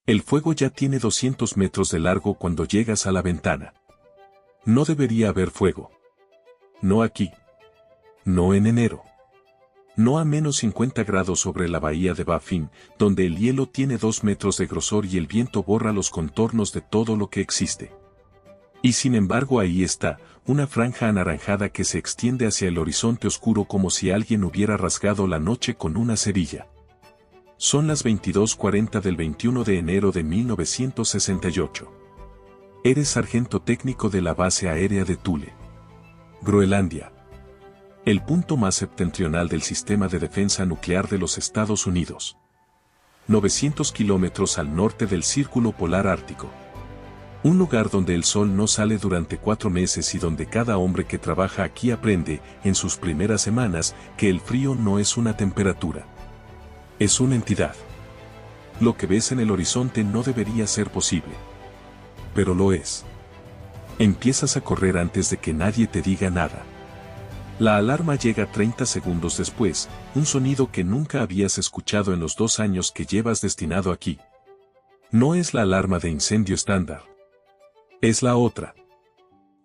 El fuego ya tiene 200 metros de largo cuando llegas a la ventana. No debería haber fuego. No aquí. No en enero. No a menos 50 grados sobre la bahía de Baffin, donde el hielo tiene 2 metros de grosor y el viento borra los contornos de todo lo que existe. Y sin embargo ahí está, una franja anaranjada que se extiende hacia el horizonte oscuro como si alguien hubiera rasgado la noche con una cerilla. Son las 22:40 del 21 de enero de 1968. Eres sargento técnico de la base aérea de Thule, Groenlandia. El punto más septentrional del sistema de defensa nuclear de los Estados Unidos. 900 kilómetros al norte del Círculo Polar Ártico. Un lugar donde el sol no sale durante 4 meses y donde cada hombre que trabaja aquí aprende, en sus primeras semanas, que el frío no es una temperatura. Es una entidad. Lo que ves en el horizonte no debería ser posible. Pero lo es. Empiezas a correr antes de que nadie te diga nada. La alarma llega 30 segundos después, un sonido que nunca habías escuchado en los 2 años que llevas destinado aquí. No es la alarma de incendio estándar. Es la otra.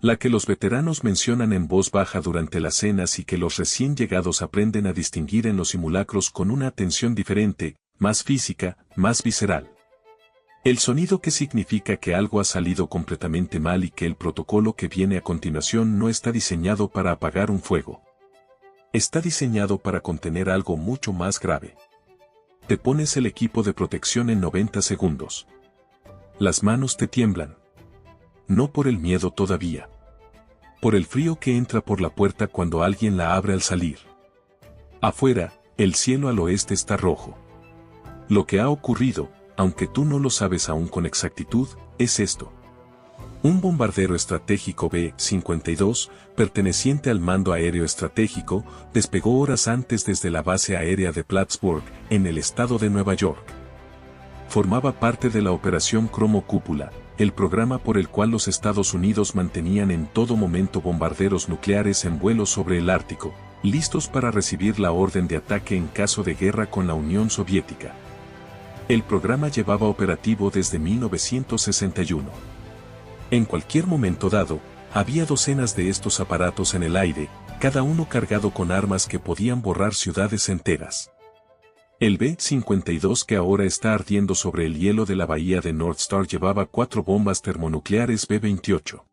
La que los veteranos mencionan en voz baja durante las cenas y que los recién llegados aprenden a distinguir en los simulacros con una atención diferente, más física, más visceral. El sonido que significa que algo ha salido completamente mal y que el protocolo que viene a continuación no está diseñado para apagar un fuego. Está diseñado para contener algo mucho más grave. Te pones el equipo de protección en 90 segundos. Las manos te tiemblan. No por el miedo todavía. Por el frío que entra por la puerta cuando alguien la abre al salir. Afuera, el cielo al oeste está rojo. Lo que ha ocurrido, aunque tú no lo sabes aún con exactitud, es esto. Un bombardero estratégico B-52, perteneciente al Mando Aéreo Estratégico, despegó horas antes desde la base aérea de Plattsburgh, en el estado de Nueva York. Formaba parte de la Operación Cromo Cúpula, el programa por el cual los Estados Unidos mantenían en todo momento bombarderos nucleares en vuelo sobre el Ártico, listos para recibir la orden de ataque en caso de guerra con la Unión Soviética. El programa llevaba operativo desde 1961. En cualquier momento dado, había docenas de estos aparatos en el aire, cada uno cargado con armas que podían borrar ciudades enteras. El B-52 que ahora está ardiendo sobre el hielo de la bahía de North Star llevaba 4 bombas termonucleares B-28.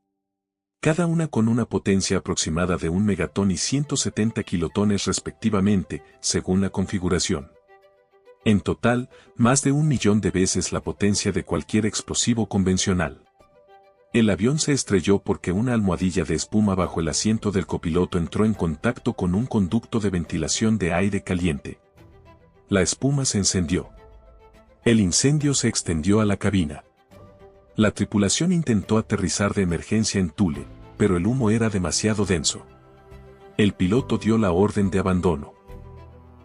Cada una con una potencia aproximada de 1 megatón y 170 kilotones respectivamente, según la configuración. En total, más de 1 millón de veces la potencia de cualquier explosivo convencional. El avión se estrelló porque una almohadilla de espuma bajo el asiento del copiloto entró en contacto con un conducto de ventilación de aire caliente. La espuma se encendió. El incendio se extendió a la cabina. La tripulación intentó aterrizar de emergencia en Thule, pero el humo era demasiado denso. El piloto dio la orden de abandono.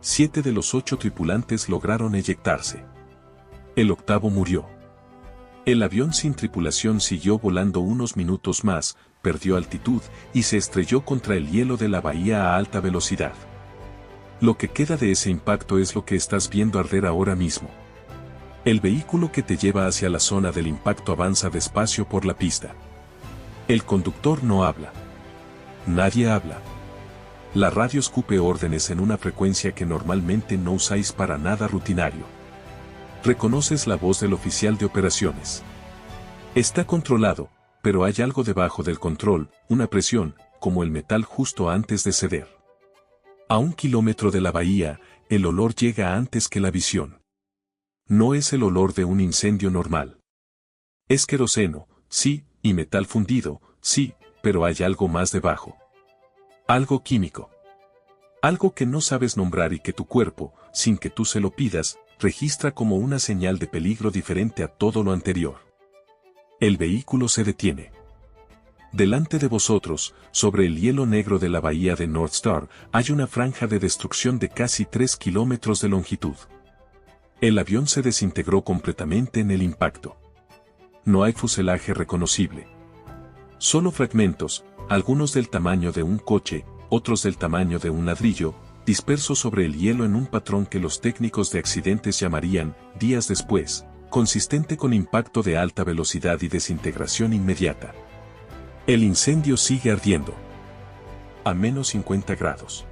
7 de los 8 tripulantes lograron eyectarse. El 8º murió. El avión sin tripulación siguió volando unos minutos más, perdió altitud y se estrelló contra el hielo de la bahía a alta velocidad. Lo que queda de ese impacto es lo que estás viendo arder ahora mismo. El vehículo que te lleva hacia la zona del impacto avanza despacio por la pista. El conductor no habla. Nadie habla. La radio escupe órdenes en una frecuencia que normalmente no usáis para nada rutinario. Reconoces la voz del oficial de operaciones. Está controlado, pero hay algo debajo del control, una presión, como el metal justo antes de ceder. A 1 kilómetro de la bahía, el olor llega antes que la visión. No es el olor de un incendio normal. Es queroseno, sí, y metal fundido, sí, pero hay algo más debajo. Algo químico. Algo que no sabes nombrar y que tu cuerpo, sin que tú se lo pidas, registra como una señal de peligro diferente a todo lo anterior. El vehículo se detiene. Delante de vosotros, sobre el hielo negro de la bahía de North Star, hay una franja de destrucción de casi 3 kilómetros de longitud. El avión se desintegró completamente en el impacto. No hay fuselaje reconocible. Solo fragmentos, algunos del tamaño de un coche, otros del tamaño de un ladrillo, dispersos sobre el hielo en un patrón que los técnicos de accidentes llamarían, días después, consistente con impacto de alta velocidad y desintegración inmediata. El incendio sigue ardiendo. A menos 50 grados.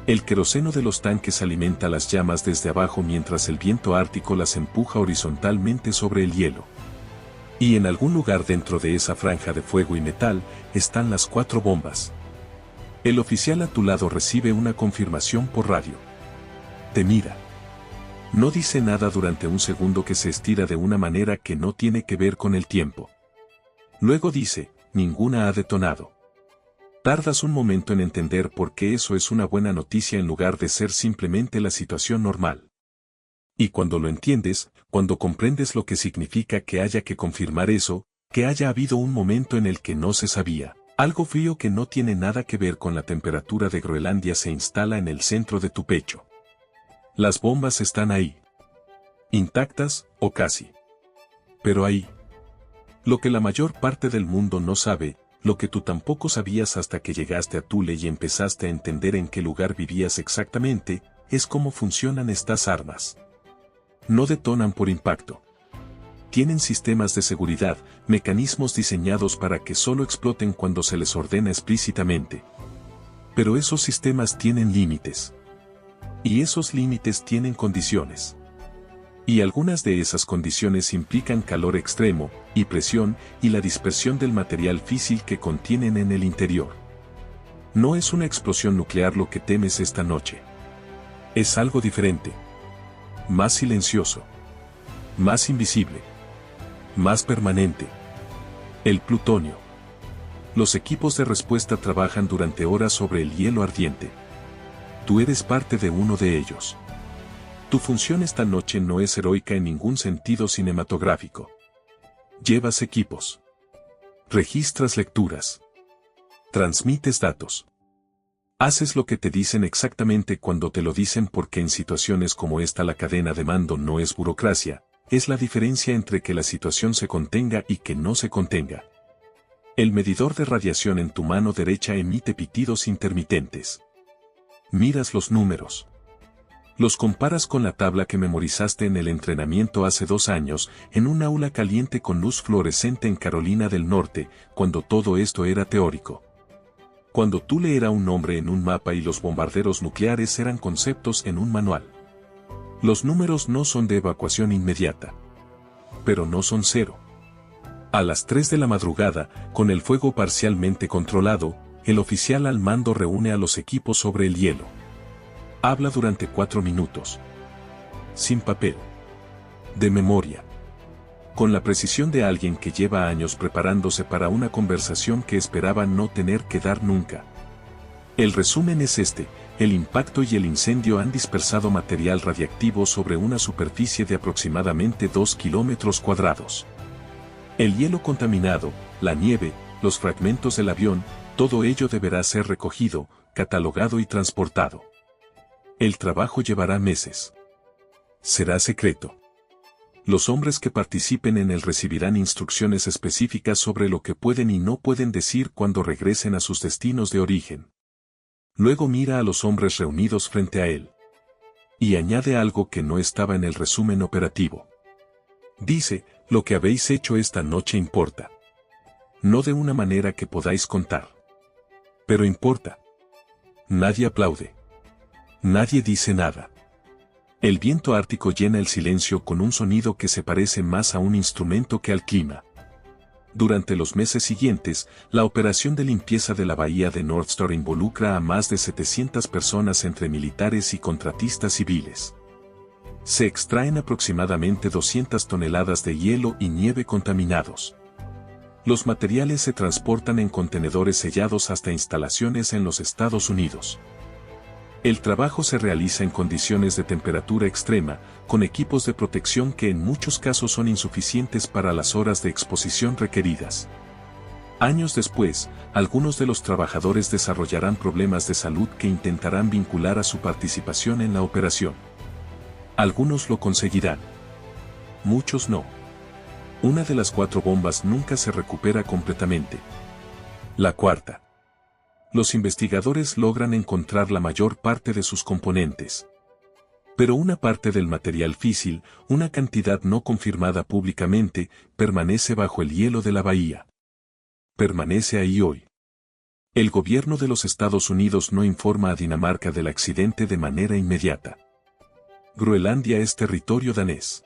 El queroseno de los tanques alimenta las llamas desde abajo mientras el viento ártico las empuja horizontalmente sobre el hielo. Y en algún lugar dentro de esa franja de fuego y metal, están las 4 bombas. El oficial a tu lado recibe una confirmación por radio. Te mira. No dice nada durante un segundo que se estira de una manera que no tiene que ver con el tiempo. Luego dice, ninguna ha detonado. Tardas un momento en entender por qué eso es una buena noticia en lugar de ser simplemente la situación normal. Y cuando lo entiendes, cuando comprendes lo que significa que haya que confirmar eso, que haya habido un momento en el que no se sabía, algo frío que no tiene nada que ver con la temperatura de Groenlandia se instala en el centro de tu pecho. Las bombas están ahí. Intactas, o casi. Pero ahí. Lo que la mayor parte del mundo no sabe, lo que tú tampoco sabías hasta que llegaste a Thule y empezaste a entender en qué lugar vivías exactamente, es cómo funcionan estas armas. No detonan por impacto. Tienen sistemas de seguridad, mecanismos diseñados para que solo exploten cuando se les ordena explícitamente. Pero esos sistemas tienen límites. Y esos límites tienen condiciones. Y algunas de esas condiciones implican calor extremo, y presión, y la dispersión del material físil que contienen en el interior. No es una explosión nuclear lo que temes esta noche. Es algo diferente. Más silencioso. Más invisible. Más permanente. El plutonio. Los equipos de respuesta trabajan durante horas sobre el hielo ardiente. Tú eres parte de uno de ellos. Tu función esta noche no es heroica en ningún sentido cinematográfico. Llevas equipos. Registras lecturas. Transmites datos. Haces lo que te dicen exactamente cuando te lo dicen porque en situaciones como esta la cadena de mando no es burocracia, es la diferencia entre que la situación se contenga y que no se contenga. El medidor de radiación en tu mano derecha emite pitidos intermitentes. Miras los números. Los comparas con la tabla que memorizaste en el entrenamiento hace 2 años, en un aula caliente con luz fluorescente en Carolina del Norte, cuando todo esto era teórico. Cuando Thule era un nombre en un mapa y los bombarderos nucleares eran conceptos en un manual. Los números no son de evacuación inmediata. Pero no son 0. A las 3 de la madrugada, con el fuego parcialmente controlado, el oficial al mando reúne a los equipos sobre el hielo. Habla durante 4 minutos. Sin papel. De memoria. Con la precisión de alguien que lleva años preparándose para una conversación que esperaba no tener que dar nunca. El resumen es este: el impacto y el incendio han dispersado material radiactivo sobre una superficie de aproximadamente 2 kilómetros cuadrados. El hielo contaminado, la nieve, los fragmentos del avión, todo ello deberá ser recogido, catalogado y transportado. El trabajo llevará meses. Será secreto. Los hombres que participen en él recibirán instrucciones específicas sobre lo que pueden y no pueden decir cuando regresen a sus destinos de origen. Luego mira a los hombres reunidos frente a él. Y añade algo que no estaba en el resumen operativo. Dice, lo que habéis hecho esta noche importa. No de una manera que podáis contar. Pero importa. Nadie aplaude. Nadie dice nada. El viento ártico llena el silencio con un sonido que se parece más a un instrumento que al clima. Durante los meses siguientes, la operación de limpieza de la bahía de North Star involucra a más de 700 personas entre militares y contratistas civiles. Se extraen aproximadamente 200 toneladas de hielo y nieve contaminados. Los materiales se transportan en contenedores sellados hasta instalaciones en los Estados Unidos. El trabajo se realiza en condiciones de temperatura extrema, con equipos de protección que en muchos casos son insuficientes para las horas de exposición requeridas. Años después, algunos de los trabajadores desarrollarán problemas de salud que intentarán vincular a su participación en la operación. Algunos lo conseguirán. Muchos no. Una de las 4 bombas nunca se recupera completamente. La cuarta. Los investigadores logran encontrar la mayor parte de sus componentes. Pero una parte del material físil, una cantidad no confirmada públicamente, permanece bajo el hielo de la bahía. Permanece ahí hoy. El gobierno de los Estados Unidos no informa a Dinamarca del accidente de manera inmediata. Groenlandia es territorio danés.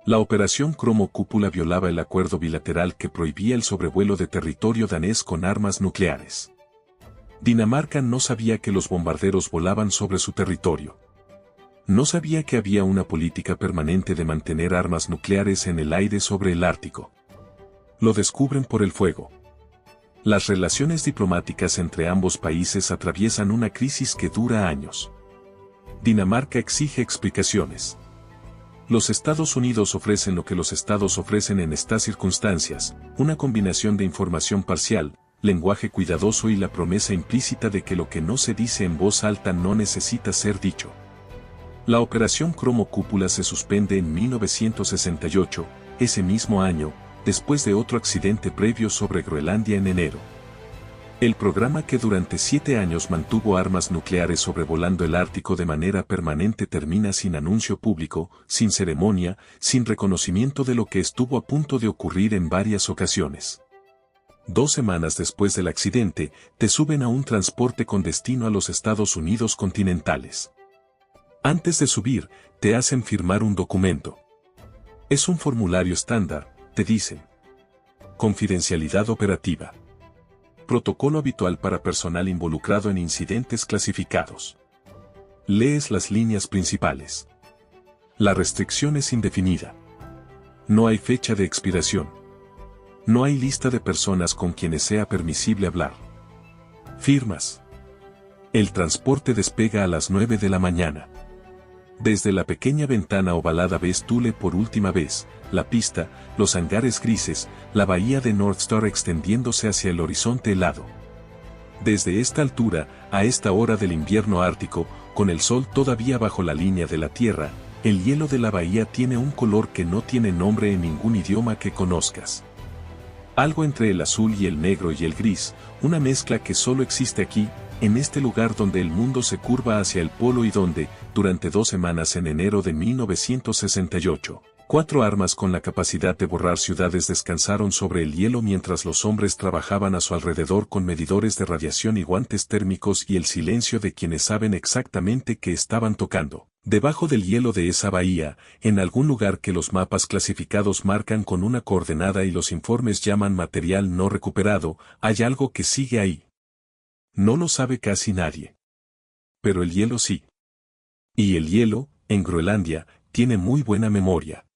La operación Cromo Cúpula violaba el acuerdo bilateral que prohibía el sobrevuelo de territorio danés con armas nucleares. Dinamarca no sabía que los bombarderos volaban sobre su territorio. No sabía que había una política permanente de mantener armas nucleares en el aire sobre el Ártico. Lo descubren por el fuego. Las relaciones diplomáticas entre ambos países atraviesan una crisis que dura años. Dinamarca exige explicaciones. Los Estados Unidos ofrecen lo que los Estados ofrecen en estas circunstancias, una combinación de información parcial, lenguaje cuidadoso y la promesa implícita de que lo que no se dice en voz alta no necesita ser dicho. La operación Cromo Cúpula se suspende en 1968, ese mismo año, después de otro accidente previo sobre Groenlandia en enero. El programa que durante 7 años mantuvo armas nucleares sobrevolando el Ártico de manera permanente termina sin anuncio público, sin ceremonia, sin reconocimiento de lo que estuvo a punto de ocurrir en varias ocasiones. 2 semanas después del accidente, te suben a un transporte con destino a los Estados Unidos continentales. Antes de subir, te hacen firmar un documento. Es un formulario estándar, te dicen. Confidencialidad operativa. Protocolo habitual para personal involucrado en incidentes clasificados. Lees las líneas principales. La restricción es indefinida. No hay fecha de expiración. No hay lista de personas con quienes sea permisible hablar. Firmas. El transporte despega a las 9 de la mañana. Desde la pequeña ventana ovalada ves Thule por última vez, la pista, los hangares grises, la bahía de North Star extendiéndose hacia el horizonte helado. Desde esta altura, a esta hora del invierno ártico, con el sol todavía bajo la línea de la tierra, el hielo de la bahía tiene un color que no tiene nombre en ningún idioma que conozcas. Algo entre el azul y el negro y el gris, una mezcla que solo existe aquí, en este lugar donde el mundo se curva hacia el polo y donde, durante 2 semanas en enero de 1968, 4 armas con la capacidad de borrar ciudades descansaron sobre el hielo mientras los hombres trabajaban a su alrededor con medidores de radiación y guantes térmicos y el silencio de quienes saben exactamente qué estaban tocando. Debajo del hielo de esa bahía, en algún lugar que los mapas clasificados marcan con una coordenada y los informes llaman material no recuperado, hay algo que sigue ahí. No lo sabe casi nadie. Pero el hielo sí. Y el hielo, en Groenlandia, tiene muy buena memoria.